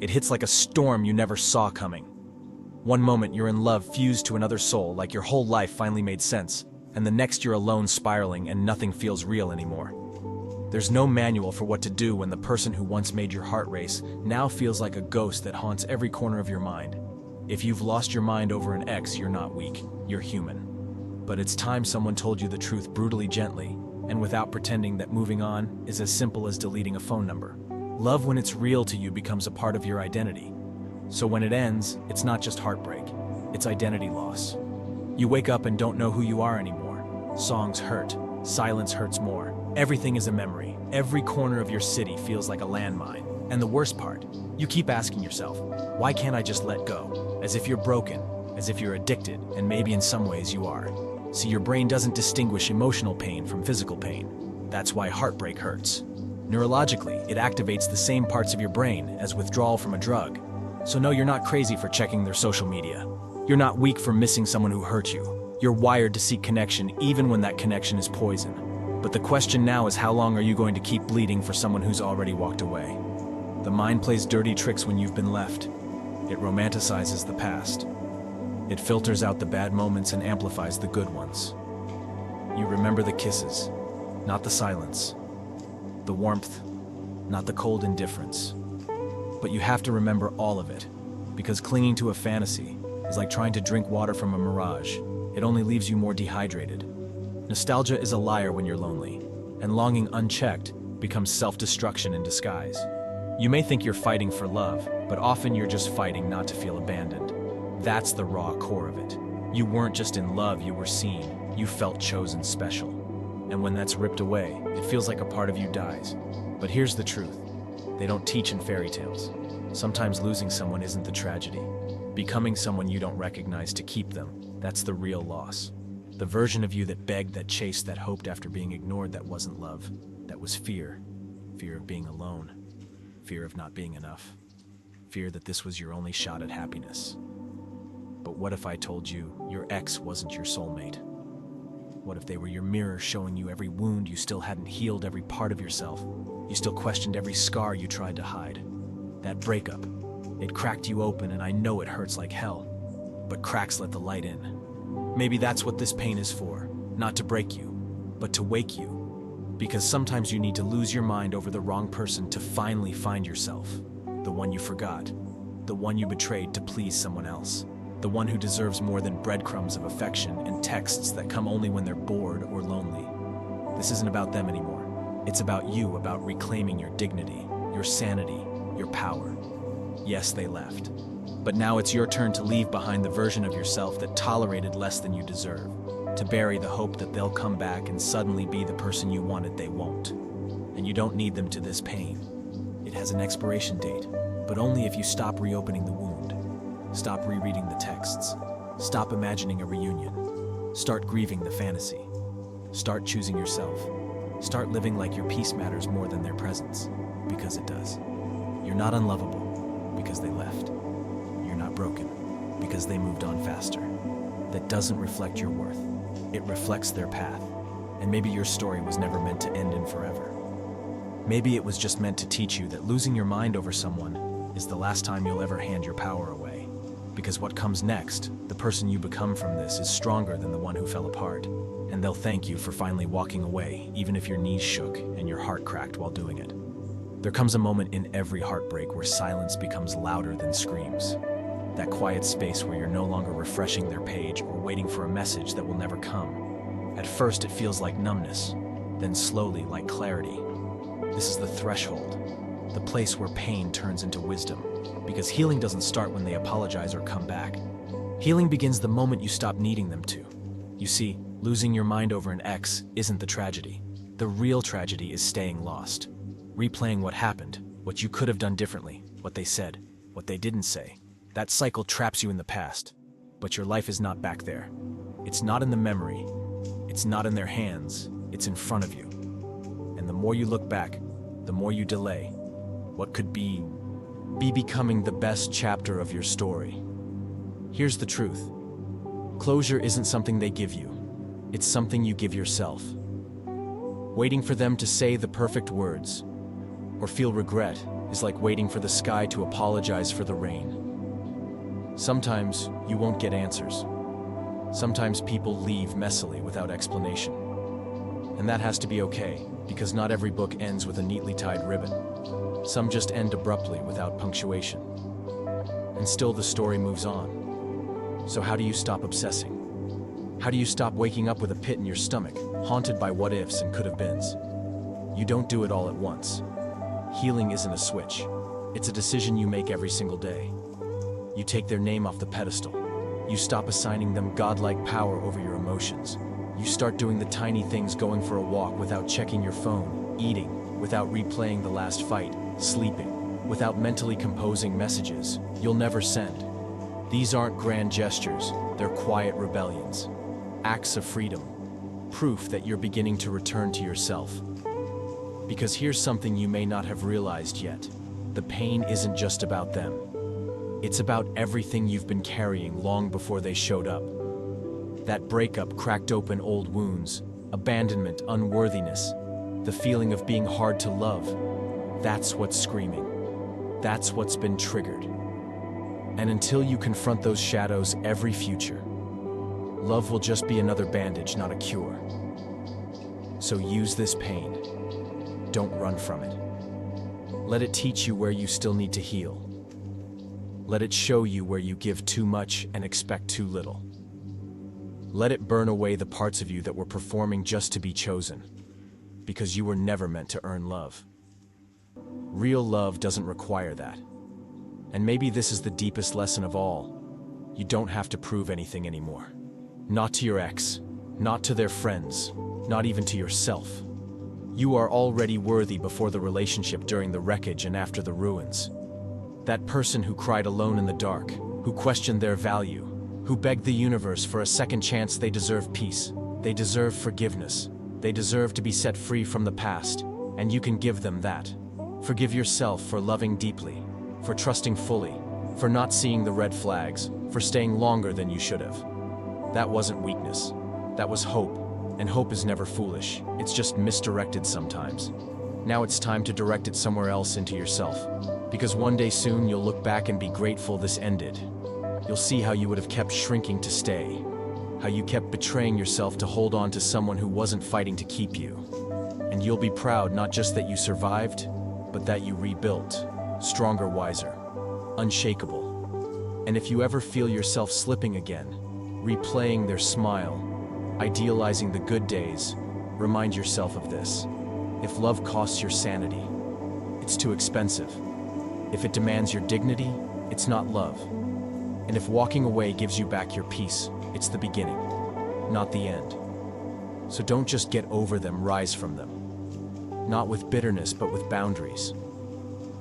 It hits like a storm you never saw coming. One moment you're in love fused to another soul, like your whole life finally made sense, and the next you're alone spiraling and nothing feels real anymore. There's no manual for what to do when the person who once made your heart race now feels like a ghost that haunts every corner of your mind. If you've lost your mind over an ex, you're not weak, you're human. But it's time someone told you the truth brutally gently, and without pretending that moving on is as simple as deleting a phone number. Love, when it's real to you, becomes a part of your identity. So when it ends, it's not just heartbreak, it's identity loss. You wake up and don't know who you are anymore. Songs hurt, silence hurts more. Everything is a memory. Every corner of your city feels like a landmine. And the worst part, you keep asking yourself, why can't I just let go? As if you're broken, as if you're addicted, and maybe in some ways you are. See, your brain doesn't distinguish emotional pain from physical pain. That's why heartbreak hurts. Neurologically, it activates the same parts of your brain as withdrawal from a drug. So no, you're not crazy for checking their social media. You're not weak for missing someone who hurt you. You're wired to seek connection even when that connection is poison. But the question now is, how long are you going to keep bleeding for someone who's already walked away? The mind plays dirty tricks when you've been left. It romanticizes the past. It filters out the bad moments and amplifies the good ones. You remember the kisses, not the silence. The warmth, not the cold indifference. But you have to remember all of it, because clinging to a fantasy is like trying to drink water from a mirage. It only leaves you more dehydrated. Nostalgia is a liar when you're lonely, and longing unchecked becomes self-destruction in disguise. You may think you're fighting for love, but often you're just fighting not to feel abandoned. That's the raw core of it. You weren't just in love, you were seen. You felt chosen, special. And when that's ripped away, it feels like a part of you dies. But here's the truth. They don't teach in fairy tales. Sometimes losing someone isn't the tragedy. Becoming someone you don't recognize to keep them, that's the real loss. The version of you that begged, that chased, that hoped after being ignored, that wasn't love. That was fear. Fear of being alone. Fear of not being enough. Fear that this was your only shot at happiness. But what if I told you your ex wasn't your soulmate? What if they were your mirror, showing you every wound you still hadn't healed, every part of yourself? You still questioned every scar you tried to hide. That breakup, it cracked you open, and I know it hurts like hell. But cracks let the light in. Maybe that's what this pain is for. Not to break you, but to wake you. Because sometimes you need to lose your mind over the wrong person to finally find yourself. The one you forgot. The one you betrayed to please someone else. The one who deserves more than breadcrumbs of affection and texts that come only when they're bored or lonely. This isn't about them anymore. It's about you, about reclaiming your dignity, your sanity, your power. Yes, they left. But now it's your turn to leave behind the version of yourself that tolerated less than you deserve. To bury the hope that they'll come back and suddenly be the person you wanted. They won't. And you don't need them to this pain. It has an expiration date, but only if you stop reopening the wound. Stop rereading the texts. Stop imagining a reunion. Start grieving the fantasy. Start choosing yourself. Start living like your peace matters more than their presence, because it does. You're not unlovable, because they left. You're not broken, because they moved on faster. That doesn't reflect your worth. It reflects their path. And maybe your story was never meant to end in forever. Maybe it was just meant to teach you that losing your mind over someone is the last time you'll ever hand your power away. Because what comes next, the person you become from this, is stronger than the one who fell apart. And they'll thank you for finally walking away, even if your knees shook and your heart cracked while doing it. There comes a moment in every heartbreak where silence becomes louder than screams. That quiet space where you're no longer refreshing their page or waiting for a message that will never come. At first it feels like numbness, then slowly like clarity. This is the threshold, the place where pain turns into wisdom. Because healing doesn't start when they apologize or come back. Healing begins the moment you stop needing them to. You see, losing your mind over an ex isn't the tragedy. The real tragedy is staying lost. Replaying what happened, what you could have done differently, what they said, what they didn't say. That cycle traps you in the past, but your life is not back there. It's not in the memory, it's not in their hands, it's in front of you. And the more you look back, the more you delay what could be becoming the best chapter of your story. Here's the truth. Closure isn't something they give you, it's something you give yourself. Waiting for them to say the perfect words, or feel regret, is like waiting for the sky to apologize for the rain. Sometimes you won't get answers. Sometimes people leave messily without explanation. And that has to be okay, because not every book ends with a neatly tied ribbon. Some just end abruptly without punctuation. And still the story moves on. So how do you stop obsessing? How do you stop waking up with a pit in your stomach, haunted by what-ifs and could-have-beens? You don't do it all at once. Healing isn't a switch. It's a decision you make every single day. You take their name off the pedestal. You stop assigning them godlike power over your emotions. You start doing the tiny things, going for a walk without checking your phone, eating without replaying the last fight, sleeping without mentally composing messages you'll never send. These aren't grand gestures, they're quiet rebellions. Acts of freedom. Proof that you're beginning to return to yourself. Because here's something you may not have realized yet. The pain isn't just about them. It's about everything you've been carrying long before they showed up. That breakup cracked open old wounds, abandonment, unworthiness, the feeling of being hard to love. That's what's screaming. That's what's been triggered. And until you confront those shadows, every future, love will just be another bandage, not a cure. So use this pain. Don't run from it. Let it teach you where you still need to heal. Let it show you where you give too much and expect too little. Let it burn away the parts of you that were performing just to be chosen, because you were never meant to earn love. Real love doesn't require that. And maybe this is the deepest lesson of all. You don't have to prove anything anymore. Not to your ex, not to their friends, not even to yourself. You are already worthy before the relationship, during the wreckage, and after the ruins. That person who cried alone in the dark, who questioned their value, who begged the universe for a second chance, they deserve peace. They deserve forgiveness. They deserve to be set free from the past, and you can give them that. Forgive yourself for loving deeply, for trusting fully, for not seeing the red flags, for staying longer than you should have. That wasn't weakness. That was hope, and hope is never foolish. It's just misdirected sometimes. Now it's time to direct it somewhere else, into yourself. Because one day soon you'll look back and be grateful this ended. You'll see how you would have kept shrinking to stay, how you kept betraying yourself to hold on to someone who wasn't fighting to keep you. And you'll be proud not just that you survived, but that you rebuilt, stronger, wiser, unshakable. And if you ever feel yourself slipping again, replaying their smile, idealizing the good days, remind yourself of this. If love costs your sanity, it's too expensive. If it demands your dignity, it's not love. And if walking away gives you back your peace, it's the beginning, not the end. So don't just get over them, rise from them. Not with bitterness, but with boundaries.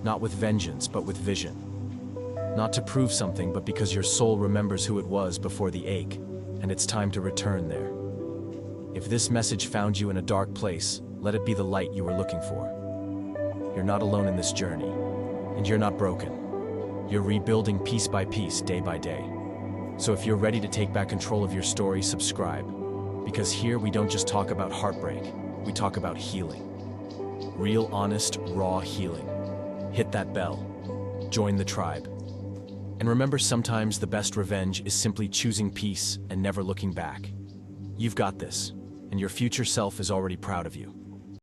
Not with vengeance, but with vision. Not to prove something, but because your soul remembers who it was before the ache, and it's time to return there. If this message found you in a dark place, let it be the light you were looking for. You're not alone in this journey, and you're not broken. You're rebuilding piece by piece, day by day. So if you're ready to take back control of your story, subscribe. Because here we don't just talk about heartbreak, we talk about healing. Real, honest, raw healing. Hit that bell. Join the tribe. And remember, sometimes the best revenge is simply choosing peace and never looking back. You've got this, and your future self is already proud of you.